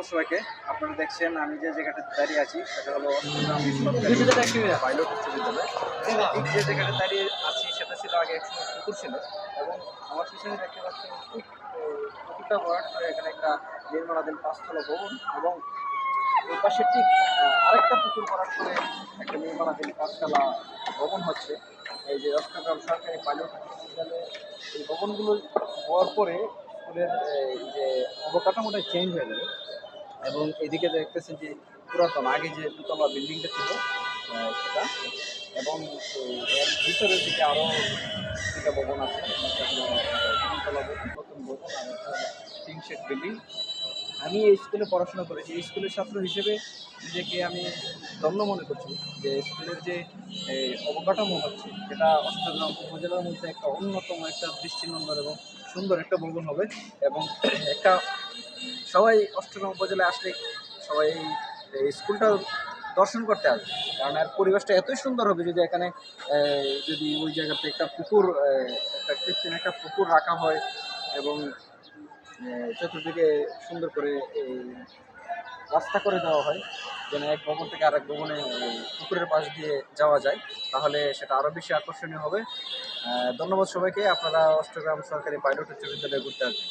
সবাইকে আপনারা দেখছেন আমি যে জায়গাটাতে দাঁড়িয়ে আছি সেটা হলো পাইলট উচ্চ বিদ্যালয়। ঠিক যে জায়গাটা দাঁড়িয়ে আছি সেটা ছিল আগে একসময় পুকুর ছিল এবং আমার পিছনে দেখতে পাচ্ছেন ঠিক পুকুরটা ভরাট করে এখানে একটা নির্মাণাধীন পাঁচতলা ভবন এবং ওই পাশে ঠিক আরেকটা পুকুর ভরাট করে একটা নির্মাণাধীন পাঁচতলা ভবন হচ্ছে। এই যে চট্টগ্রাম সরকারি পাইলট উচ্চ বিদ্যালয়ে এই ভবনগুলো হওয়ার পরে স্কুলের এই যে অবকাঠামোটা চেঞ্জ হয়ে যাবে এবং এদিকে দেখতেছেন যে পুরাতন আগে যে দুতলা বিল্ডিংটা ছিল সেটা এবং এর ভিতরের দিকে আরও দুটা ভবন আছে, তিনতলা ভবন, নতুন ভবন আর একটা টিন শেড বিল্ডিং। আমি এই স্কুলে পড়াশোনা করেছি, এই স্কুলের ছাত্র হিসেবে নিজেকে আমি ধন্য মনে করছি যে স্কুলের যে অবকাঠামো হচ্ছে সেটা অষ্টগ্রাম উপজেলার মধ্যে একটা অন্যতম একটা দৃষ্টিনন্দন এবং সুন্দর একটা ভবন হবে এবং একটা সবাই অষ্টগ্রাম উপজেলায় আসলে সবাই এই স্কুলটা দর্শন করতে আসবে, কারণ এর পরিবেশটা এতই সুন্দর হবে যদি এখানে যদি ওই জায়গাতে একটা পুকুর একটা কৃত্রিম একটা পুকুর রাখা হয় এবং চতুর্দিকে সুন্দর করে এই রাস্তা করে দেওয়া হয় যেন এক ভবন থেকে আরেক ভবনে পুকুরের পাশ দিয়ে যাওয়া যায়, তাহলে সেটা আরও বেশি আকর্ষণীয় হবে। ধন্যবাদ সবাইকে। আপনারা অষ্টগ্রাম সরকারি পাইলট উচ্চ বিদ্যালয়ে ঘুরতে আসবেন।